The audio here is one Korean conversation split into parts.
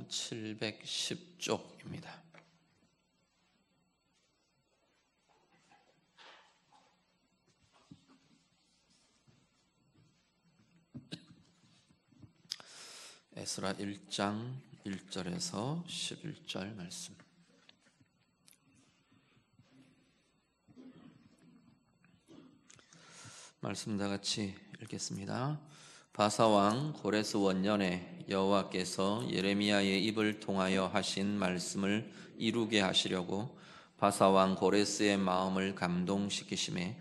710쪽입니다. 에스라 1장 1절에서 11절 말씀. 말씀 다 같이 읽겠습니다. 바사왕 고레스 원년에 여호와께서 예레미야의 입을 통하여 하신 말씀을 이루게 하시려고 바사왕 고레스의 마음을 감동시키심에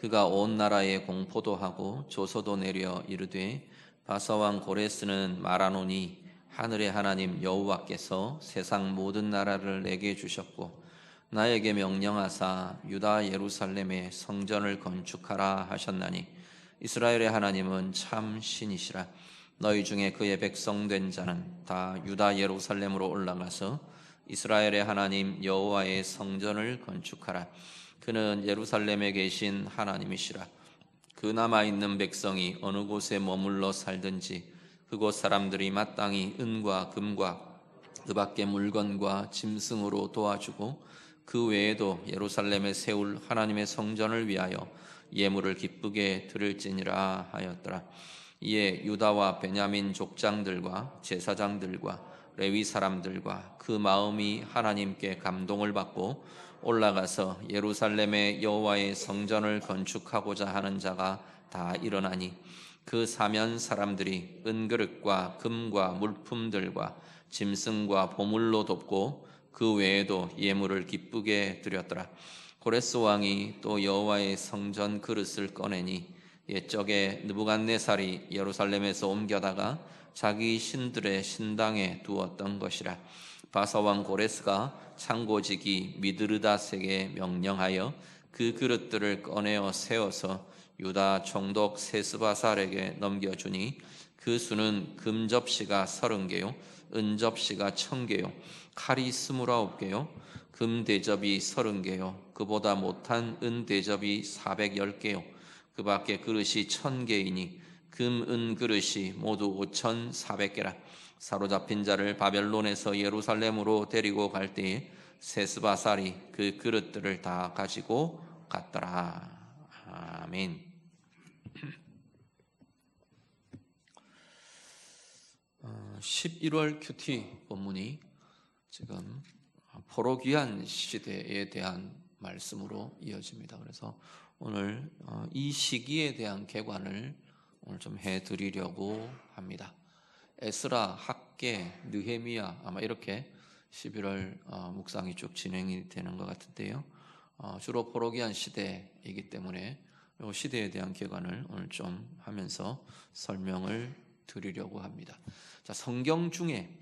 그가 온 나라에 공포도 하고 조서도 내려 이르되 바사왕 고레스는 말하노니 하늘의 하나님 여호와께서 세상 모든 나라를 내게 주셨고 나에게 명령하사 유다 예루살렘에 성전을 건축하라 하셨나니 이스라엘의 하나님은 참 신이시라. 너희 중에 그의 백성 된 자는 다 유다 예루살렘으로 올라가서 이스라엘의 하나님 여호와의 성전을 건축하라. 그는 예루살렘에 계신 하나님이시라. 그 남아있는 백성이 어느 곳에 머물러 살든지 그곳 사람들이 마땅히 은과 금과 그 밖의 물건과 짐승으로 도와주고 그 외에도 예루살렘에 세울 하나님의 성전을 위하여 예물을 기쁘게 드릴지니라 하였더라. 이에 유다와 베냐민 족장들과 제사장들과 레위 사람들과 그 마음이 하나님께 감동을 받고 올라가서 예루살렘의 여호와의 성전을 건축하고자 하는 자가 다 일어나니 그 사면 사람들이 은그릇과 금과 물품들과 짐승과 보물로 돕고 그 외에도 예물을 기쁘게 드렸더라. 고레스 왕이 또 여호와의 성전 그릇을 꺼내니 옛적에 느부갓네살이 예루살렘에서 옮겨다가 자기 신들의 신당에 두었던 것이라. 바사왕 고레스가 창고지기 미드르닷에게 명령하여 그 그릇들을 꺼내어 세워서 유다 총독 세스바살에게 넘겨주니 그 수는 금 접시가 30개요 은 접시가 1000개요 칼이 29개요 금 대접이 30개요 그보다 못한 은 대접이 410개요 그 밖에 그릇이 1000개이니 금, 은 그릇이 모두 5400개라. 사로잡힌 자를 바벨론에서 예루살렘으로 데리고 갈 때에 세스바살이 그 그릇들을 다 가지고 갔더라. 아멘. 11월 큐티 본문이 지금 포로귀환 시대에 대한 말씀으로 이어집니다. 그래서 오늘 이 시기에 대한 개관을 오늘 좀 해드리려고 합니다. 에스라, 학개, 느헤미야 아마 이렇게 11월 묵상이 쭉 진행이 되는 것 같은데요. 주로 포로기한 시대이기 때문에 이 시대에 대한 개관을 오늘 좀 하면서 설명을 드리려고 합니다. 자, 성경 중에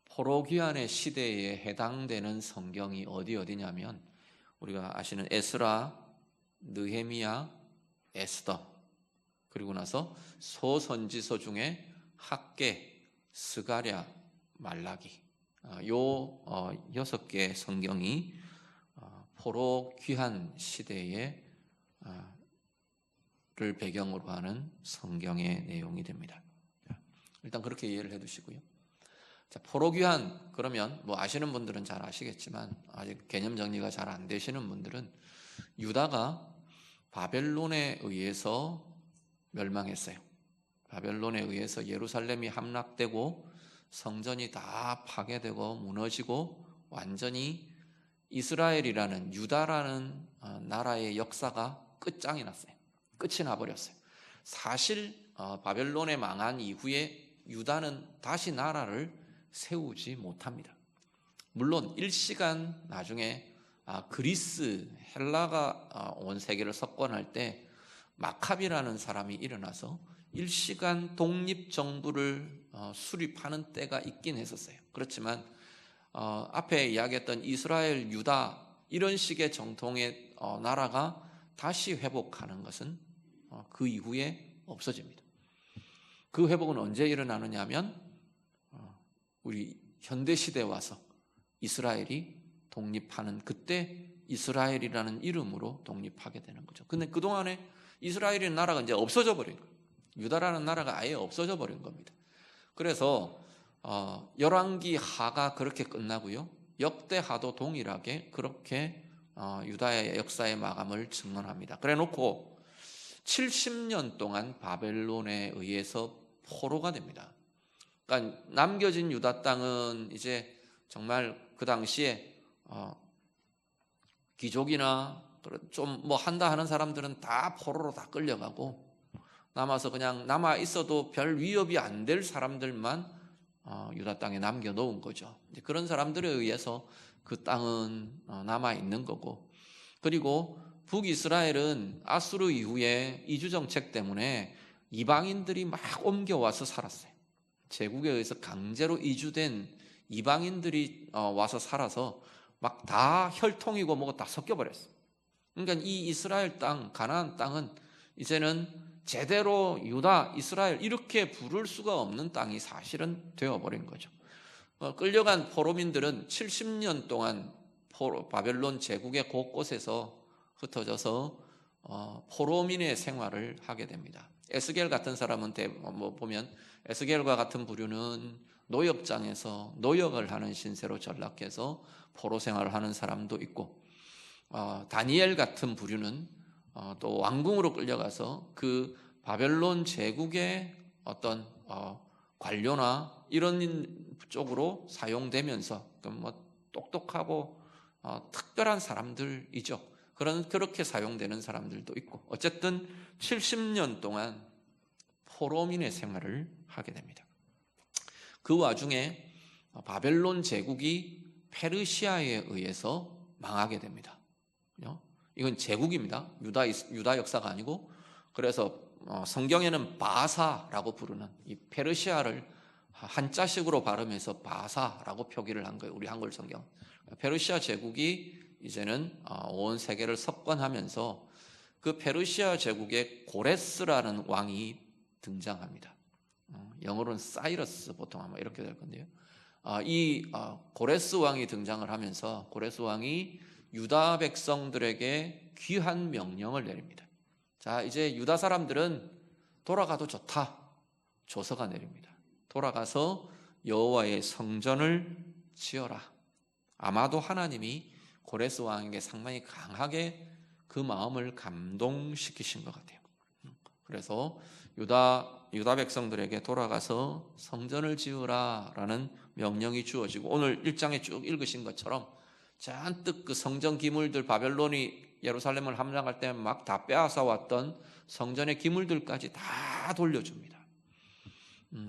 포로귀환의 시대에 해당되는 성경이 어디냐면 우리가 아시는 에스라, 느헤미야, 에스더 그리고 나서 소선지서 중에 학개, 스가랴, 말라기 요 6개의 성경이 포로 귀환 시대에 를 배경으로 하는 성경의 내용이 됩니다. 일단 그렇게 이해를 해두시고요. 자, 포로 귀환 그러면 뭐 아시는 분들은 잘 아시겠지만 아직 개념 정리가 잘 안 되시는 분들은 유다가 바벨론에 의해서 멸망했어요. 바벨론에 의해서 예루살렘이 함락되고 성전이 다 파괴되고 무너지고 완전히 이스라엘이라는 유다라는 나라의 역사가 끝장이 났어요. 끝이 나버렸어요. 사실 바벨론에 망한 이후에 유다는 다시 나라를 세우지 못합니다. 물론 일시간 나중에 그리스, 헬라가 온 세계를 석권할 때 마카비라는 사람이 일어나서 일시간 독립정부를 수립하는 때가 있긴 했었어요. 그렇지만 앞에 이야기했던 이스라엘, 유다 이런 식의 정통의 나라가 다시 회복하는 것은 그 이후에 없어집니다. 그 회복은 언제 일어나느냐 하면 우리 현대시대에 와서 이스라엘이 독립하는 그때 이스라엘이라는 이름으로 독립하게 되는 거죠. 근데 그동안에 이스라엘이라는 나라가 이제 없어져 버린 거예요. 유다라는 나라가 아예 없어져 버린 겁니다. 그래서 열왕기 하가 그렇게 끝나고요. 역대하도 동일하게 그렇게 유다의 역사의 마감을 증언합니다. 그래 놓고 70년 동안 바벨론에 의해서 포로가 됩니다. 그러니까 남겨진 유다 땅은 이제 정말 그 당시에 귀족이나 좀 뭐 한다 하는 사람들은 다 포로로 다 끌려가고, 남아서 그냥 남아 있어도 별 위협이 안 될 사람들만 유다 땅에 남겨놓은 거죠. 그런 사람들에 의해서 그 땅은 남아 있는 거고, 그리고 북이스라엘은 아수르 이후에 이주 정책 때문에 이방인들이 막 옮겨와서 살았어요. 제국에 의해서 강제로 이주된 이방인들이 와서 살아서 막 다 혈통이고 뭐고 다 섞여버렸어요. 그러니까 이 이스라엘 땅, 가나안 땅은 이제는 제대로 유다, 이스라엘 이렇게 부를 수가 없는 땅이 사실은 되어버린 거죠. 끌려간 포로민들은 70년 동안 바벨론 제국의 곳곳에서 흩어져서 포로민의 생활을 하게 됩니다. 에스겔 같은 사람은 보면 에스겔과 같은 부류는 노역장에서 노역을 하는 신세로 전락해서 포로 생활을 하는 사람도 있고, 다니엘 같은 부류는 또 왕궁으로 끌려가서 그 바벨론 제국의 어떤 관료나 이런 쪽으로 사용되면서 뭐 똑똑하고 특별한 사람들이죠. 그렇게 사용되는 사람들도 있고, 어쨌든 70년 동안 포로민의 생활을 하게 됩니다. 그 와중에 바벨론 제국이 페르시아에 의해서 망하게 됩니다. 이건 제국입니다. 유다 역사가 아니고. 그래서 성경에는 바사라고 부르는 이 페르시아를 한자식으로 발음해서 바사라고 표기를 한 거예요. 우리 한글 성경. 페르시아 제국이 이제는 온 세계를 석권하면서 그 페르시아 제국의 고레스라는 왕이 등장합니다. 영어로는 사이러스 보통 아마 이렇게 될 건데요. 이 고레스 왕이 등장을 하면서 고레스 왕이 유다 백성들에게 귀한 명령을 내립니다. 자, 이제 유다 사람들은 돌아가도 좋다. 조서가 내립니다. 돌아가서 여호와의 성전을 지어라. 아마도 하나님이 고레스 왕에게 상당히 강하게 그 마음을 감동시키신 것 같아요. 그래서 유다 백성들에게 돌아가서 성전을 지으라라는 명령이 주어지고, 오늘 1장에 쭉 읽으신 것처럼 잔뜩 그 성전 기물들, 바벨론이 예루살렘을 함락할 때 막 다 빼앗아 왔던 성전의 기물들까지 다 돌려줍니다.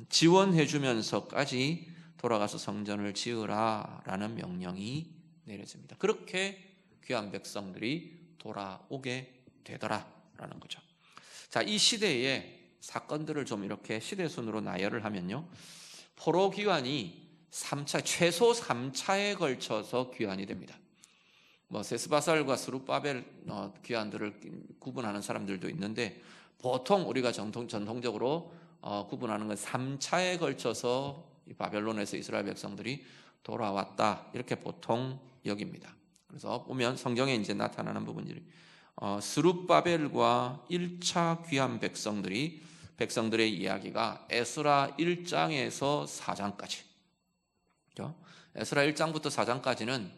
지원해 주면서까지 돌아가서 성전을 지으라라는 명령이 내려집니다. 그렇게 귀한 백성들이 돌아오게 되더라라는 거죠. 자, 이 시대의 사건들을 좀 이렇게 시대순으로 나열을 하면요, 포로 귀환이 최소 3차에 걸쳐서 귀환이 됩니다. 세스바살과 스룹바벨 귀환들을 구분하는 사람들도 있는데, 보통 우리가 전통적으로 구분하는 건 3차에 걸쳐서 이 바벨론에서 이스라엘 백성들이 돌아왔다, 이렇게 보통 여깁니다. 그래서 보면 성경에 이제 나타나는 부분들이 스룹바벨과 1차 귀환 백성들의 이야기가 에스라 1장에서 4장까지, 에스라 1장부터 4장까지는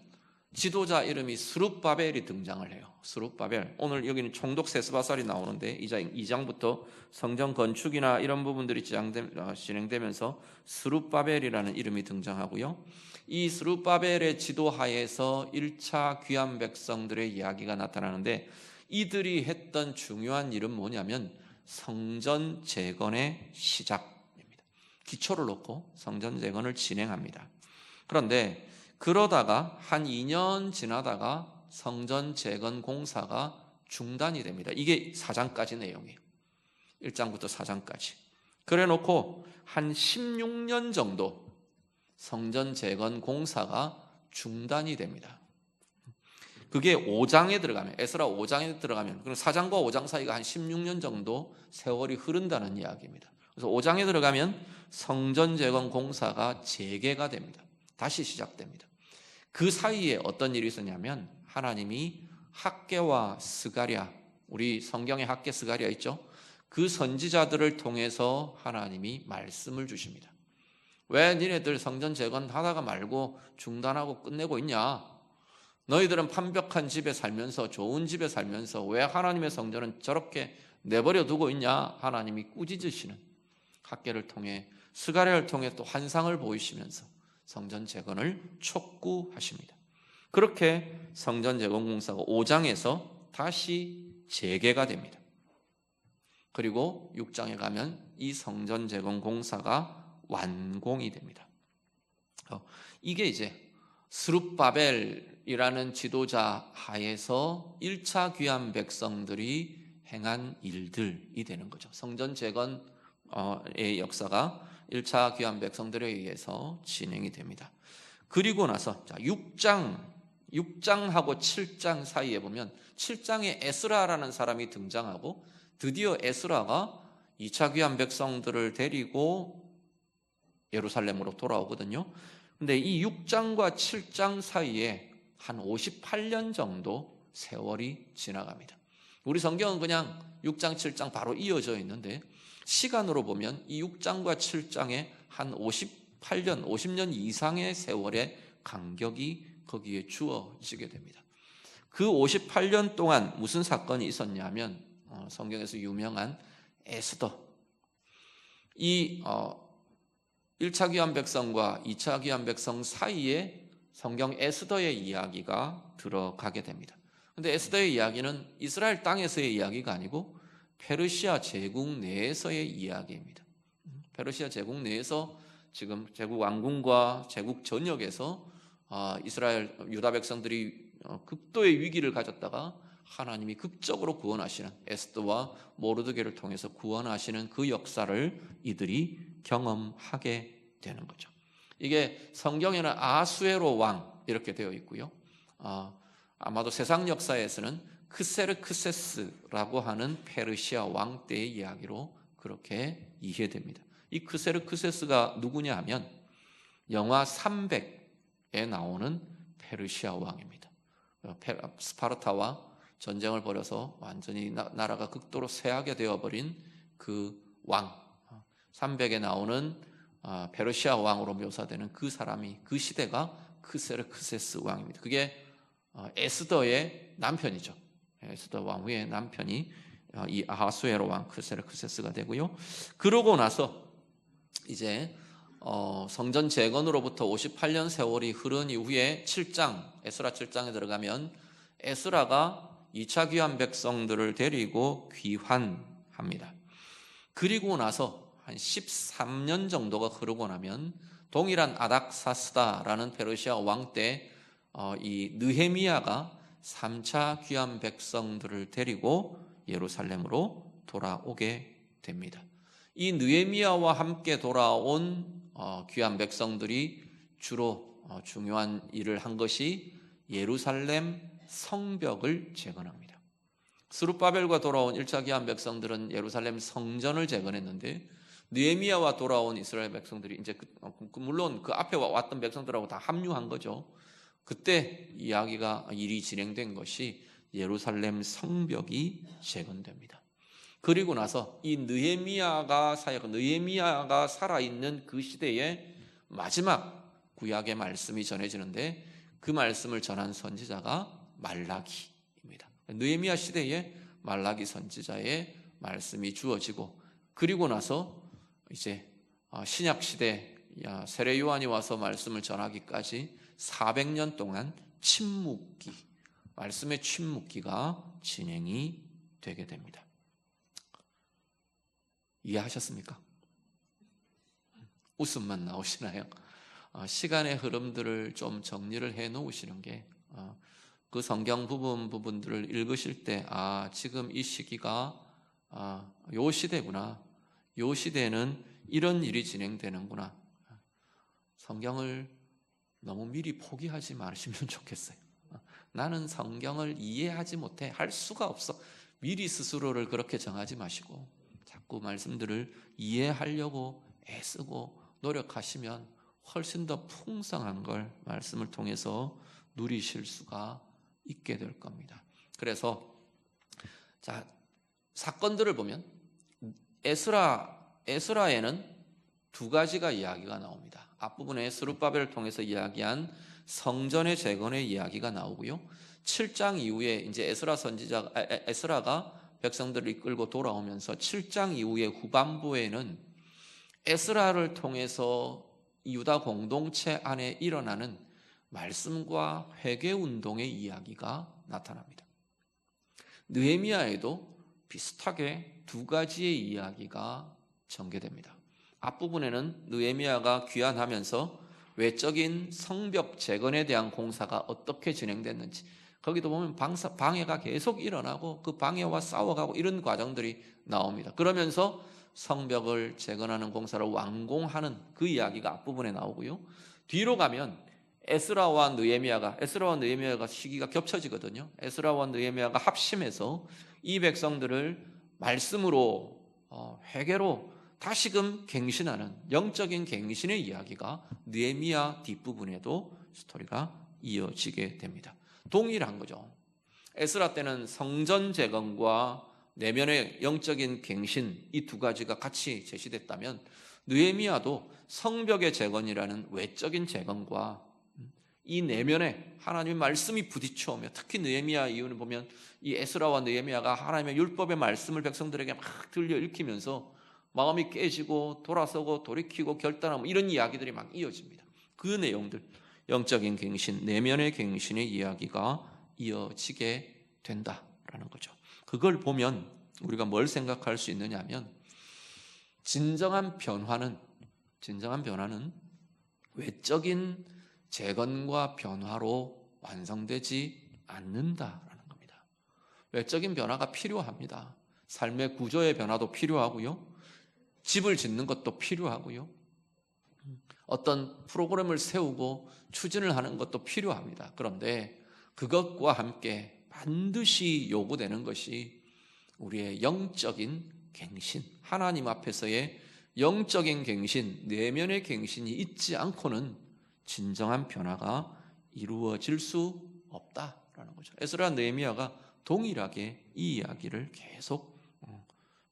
지도자 이름이 스룹바벨이 등장을 해요. 스룹바벨. 오늘 여기는 총독 세스바살이 나오는데 2장부터 성전 건축이나 이런 부분들이 진행되면서 스룹바벨이라는 이름이 등장하고요. 이 스룹바벨의 지도하에서 1차 귀환 백성들의 이야기가 나타나는데, 이들이 했던 중요한 일은 뭐냐면 성전 재건의 시작입니다. 기초를 놓고 성전 재건을 진행합니다. 그런데 그러다가 한 2년 지나다가 성전 재건 공사가 중단이 됩니다. 이게 4장까지 내용이에요. 1장부터 4장까지. 그래 놓고 한 16년 정도 성전 재건 공사가 중단이 됩니다. 그게 5장에 들어가면, 에스라 5장에 들어가면, 그럼 4장과 5장 사이가 한 16년 정도 세월이 흐른다는 이야기입니다. 그래서 5장에 들어가면 성전 재건 공사가 재개가 됩니다. 다시 시작됩니다. 그 사이에 어떤 일이 있었냐면, 하나님이 학개와 스가랴, 우리 성경에 학개 스가랴 있죠? 그 선지자들을 통해서 하나님이 말씀을 주십니다. 왜 니네들 성전 재건하다가 말고 중단하고 끝내고 있냐? 너희들은 판벽한 집에 살면서, 좋은 집에 살면서 왜 하나님의 성전은 저렇게 내버려 두고 있냐? 하나님이 꾸짖으시는, 학개를 통해, 스가랴를 통해 또 환상을 보이시면서 성전 재건을 촉구하십니다. 그렇게 성전 재건 공사가 5장에서 다시 재개가 됩니다. 그리고 6장에 가면 이 성전 재건 공사가 완공이 됩니다. 이게 이제 스룹바벨이라는 지도자 하에서 1차 귀한 백성들이 행한 일들이 되는 거죠. 성전 재건의 역사가 1차 귀한 백성들에 의해서 진행이 됩니다. 그리고 나서 6장하고 7장 사이에 보면 7장에 에스라라는 사람이 등장하고, 드디어 에스라가 2차 귀한 백성들을 데리고 예루살렘으로 돌아오거든요. 근데 이 6장과 7장 사이에 한 58년 정도 세월이 지나갑니다. 우리 성경은 그냥 6장, 7장 바로 이어져 있는데, 시간으로 보면 이 6장과 7장에 한 58년, 50년 이상의 세월의 간격이 거기에 주어지게 됩니다. 그 58년 동안 무슨 사건이 있었냐면, 성경에서 유명한 에스더, 이 1차 귀한 백성과 2차 귀한 백성 사이에 성경 에스더의 이야기가 들어가게 됩니다. 그런데 에스더의 이야기는 이스라엘 땅에서의 이야기가 아니고 페르시아 제국 내에서의 이야기입니다. 페르시아 제국 내에서 지금 제국 왕궁과 제국 전역에서 이스라엘 유다 백성들이 극도의 위기를 가졌다가 하나님이 극적으로 구원하시는, 에스더와 모르드게를 통해서 구원하시는 그 역사를 이들이 경험하게 되는 거죠. 이게 성경에는 아수에로 왕 이렇게 되어 있고요. 아마도 세상 역사에서는 크세르크세스라고 하는 페르시아 왕 때의 이야기로 그렇게 이해됩니다. 이 크세르크세스가 누구냐 하면 영화 300에 나오는 페르시아 왕입니다. 스파르타와 전쟁을 벌여서 완전히 나라가 극도로 쇠하게 되어버린 그 왕, 300에 나오는 페르시아 왕으로 묘사되는 그 사람이, 그 시대가 크세르크세스 왕입니다. 그게 에스더의 남편이죠. 에스더 왕후의 남편이 이 아하수에로 왕 크세르크세스가 되고요. 그러고 나서 이제 성전 재건으로부터 58년 세월이 흐른 이후에 7장, 에스라 7장에 들어가면 에스라가 2차 귀한 백성들을 데리고 귀환합니다. 그리고 나서 한 13년 정도가 흐르고 나면 동일한 아닥사스다라는 페르시아 왕 때 이 느헤미야가 3차 귀한 백성들을 데리고 예루살렘으로 돌아오게 됩니다. 이 느헤미야와 함께 돌아온 귀한 백성들이 주로 중요한 일을 한 것이 예루살렘 성벽을 재건합니다. 스룹바벨과 돌아온 1차 귀한 백성들은 예루살렘 성전을 재건했는데, 느헤미야와 돌아온 이스라엘 백성들이 이제 물론 그 앞에 왔던 백성들하고 다 합류한 거죠. 그때 일이 진행된 것이 예루살렘 성벽이 재건됩니다. 그리고 나서 이 느헤미야가 살아있는 그 시대에 마지막 구약의 말씀이 전해지는데, 그 말씀을 전한 선지자가 말라기입니다. 느헤미야 시대에 말라기 선지자의 말씀이 주어지고, 그리고 나서 이제 신약 시대 세례 요한이 와서 말씀을 전하기까지 400년 동안 침묵기, 말씀의 침묵기가 진행이 되게 됩니다. 이해하셨습니까? 웃음만 나오시나요? 시간의 흐름들을 좀 정리를 해 놓으시는 게, 그 성경 부분들을 읽으실 때 지금 이 시기가 요 시대구나, 요 시대는 이런 일이 진행되는구나. 성경을 너무 미리 포기하지 마시면 좋겠어요. 나는 성경을 이해하지 못해, 할 수가 없어, 미리 스스로를 그렇게 정하지 마시고 자꾸 말씀들을 이해하려고 애쓰고 노력하시면 훨씬 더 풍성한 걸 말씀을 통해서 누리실 수가 있게 될 겁니다. 그래서 사건들을 보면 에스라에는 두 가지가 이야기가 나옵니다. 앞부분에 스룹바벨을 통해서 이야기한 성전의 재건의 이야기가 나오고요. 7장 이후에 이제 에스라가 백성들을 이끌고 돌아오면서 7장 이후의 후반부에는 에스라를 통해서 유다 공동체 안에 일어나는 말씀과 회개 운동의 이야기가 나타납니다. 느헤미야에도 비슷하게 두 가지의 이야기가 전개됩니다. 앞부분에는 느헤미야가 귀환하면서 외적인 성벽 재건에 대한 공사가 어떻게 진행됐는지, 거기도 보면 방해가 계속 일어나고 그 방해와 싸워가고 이런 과정들이 나옵니다. 그러면서 성벽을 재건하는 공사를 완공하는 그 이야기가 앞부분에 나오고요. 뒤로 가면 에스라와 느헤미야가 시기가 겹쳐지거든요. 에스라와 느헤미야가 합심해서 이 백성들을 말씀으로 회개로 다시금 갱신하는 영적인 갱신의 이야기가 느헤미야 뒷부분에도 스토리가 이어지게 됩니다. 동일한 거죠. 에스라 때는 성전 재건과 내면의 영적인 갱신, 이 두 가지가 같이 제시됐다면 느헤미야도 성벽의 재건이라는 외적인 재건과 이 내면에 하나님의 말씀이 부딪혀오며, 특히 느헤미야 이유는 보면 이 에스라와 느헤미야가 하나님의 율법의 말씀을 백성들에게 막 들려 읽히면서 마음이 깨지고 돌아서고 돌이키고 결단하고 이런 이야기들이 막 이어집니다. 그 내용들, 영적인 갱신, 내면의 갱신의 이야기가 이어지게 된다라는 거죠. 그걸 보면 우리가 뭘 생각할 수 있느냐 하면 진정한 변화는 외적인 재건과 변화로 완성되지 않는다라는 겁니다. 외적인 변화가 필요합니다. 삶의 구조의 변화도 필요하고요. 집을 짓는 것도 필요하고요. 어떤 프로그램을 세우고 추진을 하는 것도 필요합니다. 그런데 그것과 함께 반드시 요구되는 것이 우리의 영적인 갱신, 하나님 앞에서의 영적인 갱신, 내면의 갱신이 있지 않고는 진정한 변화가 이루어질 수 없다라는 거죠. 에스라 느헤미야가 동일하게 이 이야기를 계속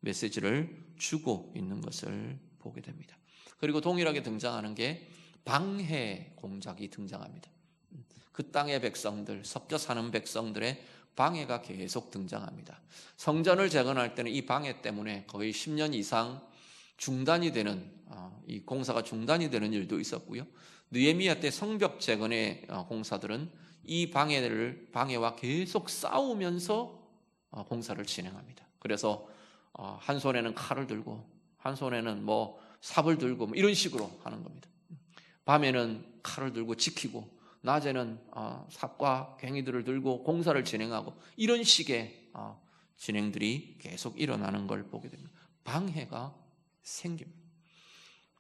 메시지를 주고 있는 것을 보게 됩니다. 그리고 동일하게 등장하는 게 방해 공작이 등장합니다. 그 땅의 백성들, 섞여 사는 백성들의 방해가 계속 등장합니다. 성전을 재건할 때는 이 방해 때문에 거의 10년 이상 중단이 되는, 이 공사가 중단이 되는 일도 있었고요. 느헤미야 때 성벽 재건의 공사들은 이 방해와 계속 싸우면서 공사를 진행합니다. 그래서 한 손에는 칼을 들고 한 손에는 삽을 들고 이런 식으로 하는 겁니다. 밤에는 칼을 들고 지키고 낮에는 삽과 괭이들을 들고 공사를 진행하고 이런 식의 진행들이 계속 일어나는 걸 보게 됩니다. 방해가 생깁니다.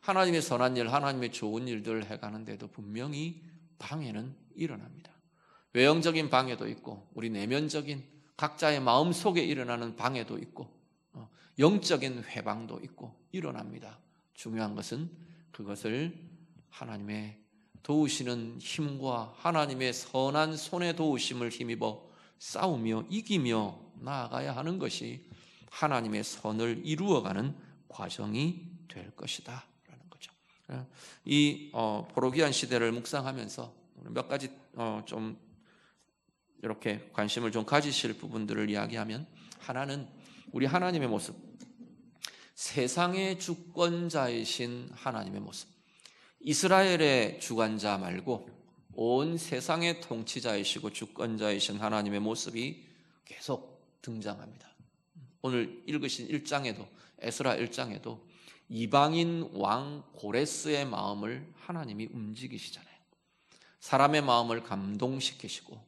하나님의 선한 일, 하나님의 좋은 일들을 해가는데도 분명히 방해는 일어납니다. 외형적인 방해도 있고 우리 내면적인 각자의 마음 속에 일어나는 방해도 있고 영적인 회방도 있고 일어납니다. 중요한 것은 그것을 하나님의 도우시는 힘과 하나님의 선한 손의 도우심을 힘입어 싸우며 이기며 나아가야 하는 것이 하나님의 선을 이루어가는 과정이 될 것이다 라는 거죠. 이 포로기한 시대를 묵상하면서 몇 가지 좀 이렇게 관심을 좀 가지실 부분들을 이야기하면, 하나는 우리 하나님의 모습, 세상의 주권자이신 하나님의 모습, 이스라엘의 주관자 말고 온 세상의 통치자이시고 주권자이신 하나님의 모습이 계속 등장합니다. 오늘 읽으신 1장에도, 에스라 1장에도 이방인 왕 고레스의 마음을 하나님이 움직이시잖아요. 사람의 마음을 감동시키시고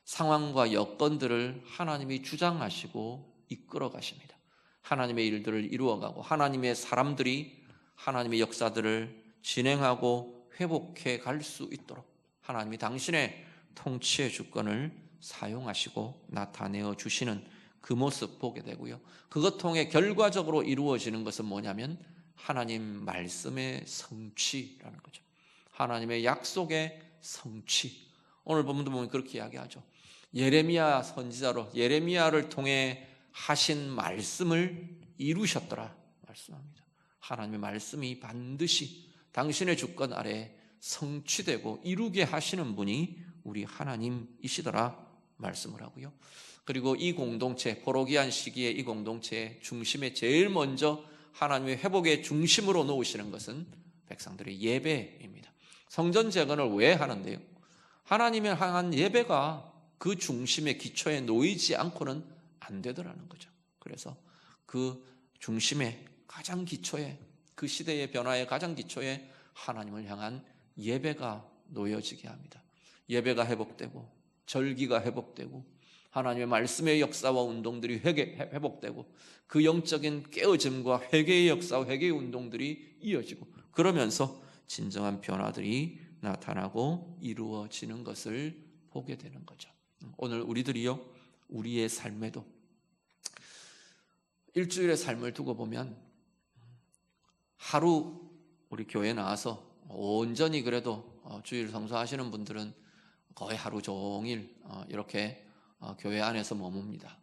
상황과 여건들을 하나님이 주장하시고 이끌어 가십니다. 하나님의 일들을 이루어가고 하나님의 사람들이 하나님의 역사들을 진행하고 회복해 갈 수 있도록 하나님이 당신의 통치의 주권을 사용하시고 나타내어 주시는 그 모습 보게 되고요. 그것 통해 결과적으로 이루어지는 것은 뭐냐면 하나님 말씀의 성취라는 거죠. 하나님의 약속의 성취. 오늘 본문도 보면 그렇게 이야기하죠. 예레미야 선지자로 예레미야를 통해 하신 말씀을 이루셨더라 말씀합니다. 하나님의 말씀이 반드시 당신의 주권 아래 성취되고 이루게 하시는 분이 우리 하나님이시더라 말씀을 하고요. 그리고 이 공동체, 포로기한 시기에 이 공동체의 중심에 제일 먼저 하나님의 회복의 중심으로 놓으시는 것은 백성들의 예배입니다. 성전 재건을 왜 하는데요? 하나님을 향한 예배가 그 중심의 기초에 놓이지 않고는 안 되더라는 거죠. 그래서 그 중심의 가장 기초에, 그 시대의 변화의 가장 기초에 하나님을 향한 예배가 놓여지게 합니다. 예배가 회복되고 절기가 회복되고 하나님의 말씀의 역사와 운동들이 회복되고 그 영적인 깨어짐과 회개의 역사와 회개의 운동들이 이어지고 그러면서 진정한 변화들이 나타나고 이루어지는 것을 보게 되는 거죠. 오늘 우리들이요, 우리의 삶에도 일주일의 삶을 두고 보면 하루 우리 교회에 나와서 온전히 그래도 주일 성수하시는 분들은 거의 하루 종일 이렇게 교회 안에서 머뭅니다.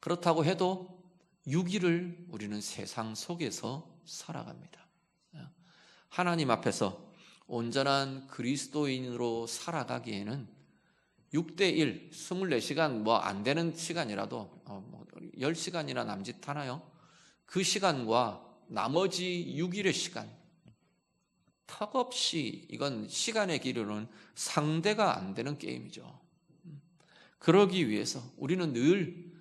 그렇다고 해도 6일을 우리는 세상 속에서 살아갑니다. 하나님 앞에서 온전한 그리스도인으로 살아가기에는 6대1, 24시간 뭐 안 되는 시간이라도 10시간이나 남짓하나요? 그 시간과 나머지 6일의 시간, 턱없이 이건 시간의 길이로는 상대가 안 되는 게임이죠. 그러기 위해서 우리는 늘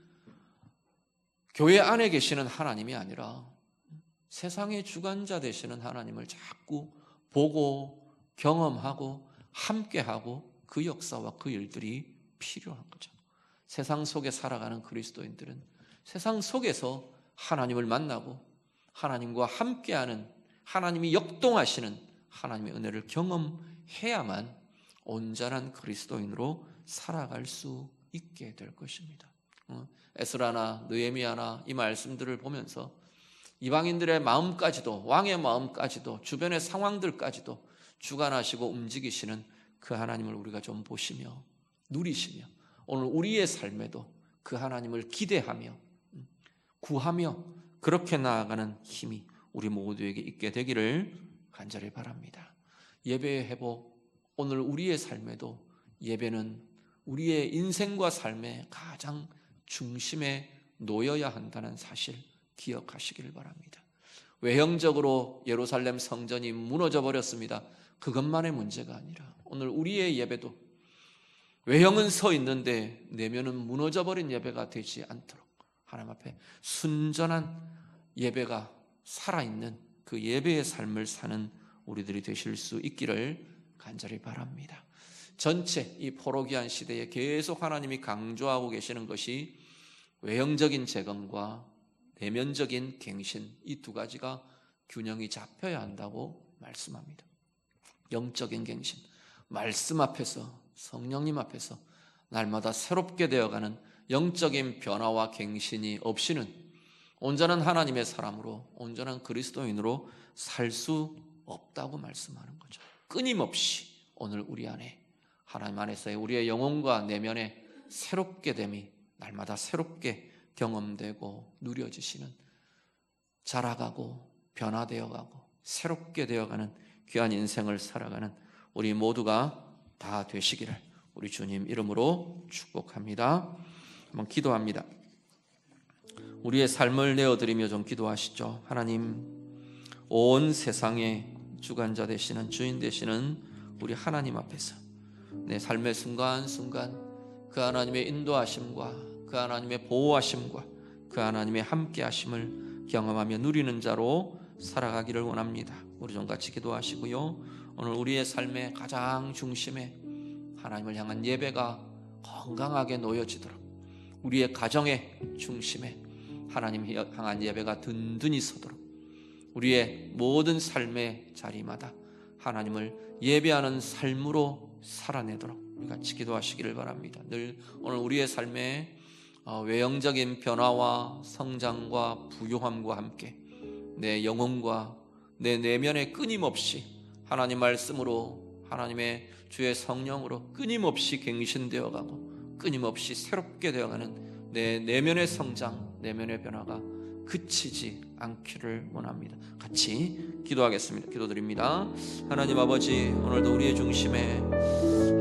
교회 안에 계시는 하나님이 아니라 세상의 주관자 되시는 하나님을 자꾸 보고 경험하고 함께하고 그 역사와 그 일들이 필요한 거죠. 세상 속에 살아가는 그리스도인들은 세상 속에서 하나님을 만나고 하나님과 함께하는, 하나님이 역동하시는 하나님의 은혜를 경험해야만 온전한 그리스도인으로 살아갈 수 있게 될 것입니다. 에스라나 느헤미야나 이 말씀들을 보면서 이방인들의 마음까지도, 왕의 마음까지도, 주변의 상황들까지도 주관하시고 움직이시는 그 하나님을 우리가 좀 보시며 누리시며 오늘 우리의 삶에도 그 하나님을 기대하며 구하며 그렇게 나아가는 힘이 우리 모두에게 있게 되기를 간절히 바랍니다. 예배의 회복, 오늘 우리의 삶에도 예배는 우리의 인생과 삶의 가장 중심에 놓여야 한다는 사실 기억하시길 바랍니다. 외형적으로 예루살렘 성전이 무너져 버렸습니다. 그것만의 문제가 아니라 오늘 우리의 예배도 외형은 서 있는데 내면은 무너져 버린 예배가 되지 않도록 하나님 앞에 순전한 예배가 살아있는 그 예배의 삶을 사는 우리들이 되실 수 있기를 간절히 바랍니다. 전체 이 포로기한 시대에 계속 하나님이 강조하고 계시는 것이 외형적인 재건과 내면적인 갱신, 이 두 가지가 균형이 잡혀야 한다고 말씀합니다. 영적인 갱신, 말씀 앞에서, 성령님 앞에서 날마다 새롭게 되어가는 영적인 변화와 갱신이 없이는 온전한 하나님의 사람으로, 온전한 그리스도인으로 살 수 없다고 말씀하는 거죠. 끊임없이 오늘 우리 안에, 하나님 안에서의 우리의 영혼과 내면의 새롭게 됨이 날마다 새롭게 경험되고 누려지시는, 자라가고 변화되어가고 새롭게 되어가는 귀한 인생을 살아가는 우리 모두가 다 되시기를 우리 주님 이름으로 축복합니다. 한번 기도합니다. 우리의 삶을 내어드리며 좀 기도하시죠. 하나님, 온 세상의 주관자 되시는, 주인 되시는 우리 하나님 앞에서 내 삶의 순간순간 그 하나님의 인도하심과 그 하나님의 보호하심과 그 하나님의 함께하심을 경험하며 누리는 자로 살아가기를 원합니다. 우리 좀 같이 기도하시고요. 오늘 우리의 삶의 가장 중심에 하나님을 향한 예배가 건강하게 놓여지도록, 우리의 가정의 중심에 하나님 향한 예배가 든든히 서도록, 우리의 모든 삶의 자리마다 하나님을 예배하는 삶으로 살아내도록 우리 같이 기도하시기를 바랍니다. 늘 오늘 우리의 삶에 외형적인 변화와 성장과 부요함과 함께 내 영혼과 내 내면에 끊임없이 하나님 말씀으로, 하나님의 주의 성령으로 끊임없이 갱신되어 가고 끊임없이 새롭게 되어가는 내 내면의 성장, 내면의 변화가 그치지 않기를 원합니다. 같이 기도하겠습니다. 기도드립니다. 하나님 아버지, 오늘도 우리의 중심에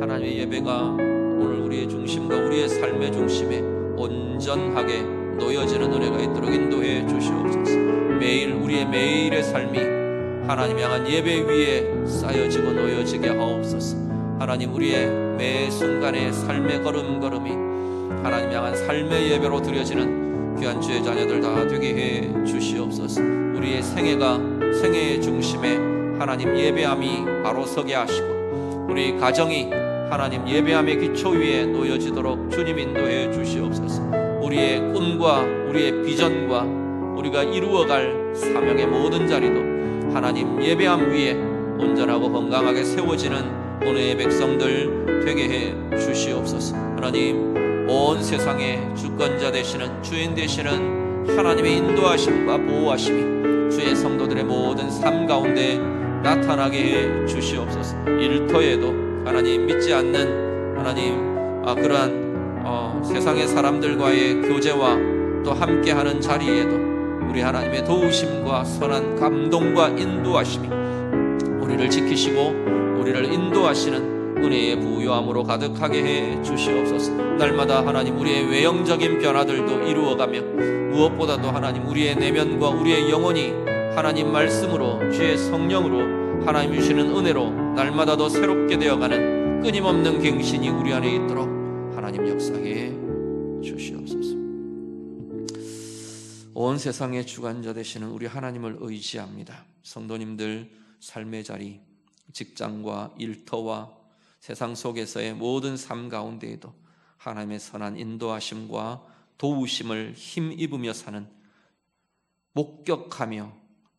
하나님의 예배가 오늘 우리의 중심과 우리의 삶의 중심에 온전하게 놓여지는 은혜가 있도록 인도해 주시옵소서. 매일 우리의 매일의 삶이 하나님 향한 예배 위에 쌓여지고 놓여지게 하옵소서. 하나님, 우리의 매 순간의 삶의 걸음걸음이 하나님 향한 삶의 예배로 드려지는 귀한 주의 자녀들 다 되게 해 주시옵소서. 우리의 생애의 중심에 하나님 예배함이 바로 서게 하시고, 우리 가정이 하나님 예배함의 기초 위에 놓여지도록 주님 인도해 주시옵소서. 우리의 꿈과 우리의 비전과 우리가 이루어갈 사명의 모든 자리도 하나님 예배함 위에 온전하고 건강하게 세워지는 오늘의 백성들 되게 해 주시옵소서. 하나님, 온 세상의 주권자 되시는, 주인 되시는 하나님의 인도하심과 보호하심이 주의 성도들의 모든 삶 가운데 나타나게 해 주시옵소서. 일터에도 하나님, 믿지 않는 하나님 그러한 세상의 사람들과의 교제와 또 함께하는 자리에도 우리 하나님의 도우심과 선한 감동과 인도하심이 우리를 지키시고 우리를 인도하시는 은혜의 부요함으로 가득하게 해 주시옵소서. 날마다 하나님, 우리의 외형적인 변화들도 이루어가며 무엇보다도 하나님, 우리의 내면과 우리의 영혼이 하나님 말씀으로, 주의 성령으로 하나님 주시는 은혜로 날마다 더 새롭게 되어가는 끊임없는 갱신이 우리 안에 있도록 하나님 역사해 주시옵소서. 온 세상의 주관자 되시는 우리 하나님을 의지합니다. 성도님들 삶의 자리, 직장과 일터와 세상 속에서의 모든 삶 가운데에도 하나님의 선한 인도하심과 도우심을 힘입으며 사는, 목격하며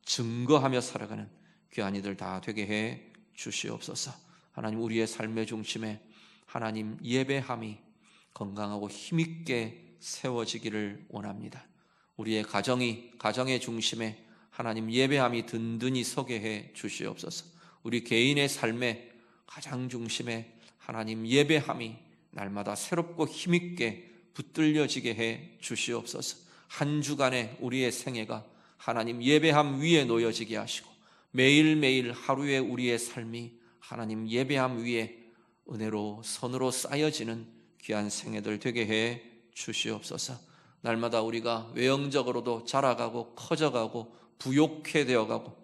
증거하며 살아가는 귀한 이들 다 되게 해 주시옵소서. 하나님, 우리의 삶의 중심에 하나님 예배함이 건강하고 힘있게 세워지기를 원합니다. 우리의 가정의 중심에 하나님 예배함이 든든히 서게 해 주시옵소서. 우리 개인의 삶의 가장 중심에 하나님 예배함이 날마다 새롭고 힘있게 붙들려지게 해 주시옵소서. 한 주간의 우리의 생애가 하나님 예배함 위에 놓여지게 하시고, 매일매일 하루의 우리의 삶이 하나님 예배함 위에 은혜로 선으로 쌓여지는 귀한 생애들 되게 해 주시옵소서. 날마다 우리가 외형적으로도 자라가고 커져가고 부욕해 되어가고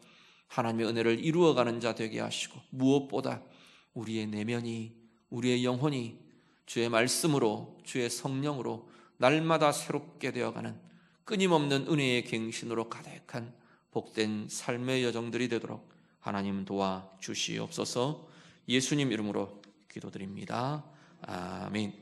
하나님의 은혜를 이루어가는 자 되게 하시고, 무엇보다 우리의 내면이, 우리의 영혼이 주의 말씀으로, 주의 성령으로 날마다 새롭게 되어가는 끊임없는 은혜의 갱신으로 가득한 복된 삶의 여정들이 되도록 하나님 도와 주시옵소서. 예수님 이름으로 기도드립니다. 아멘.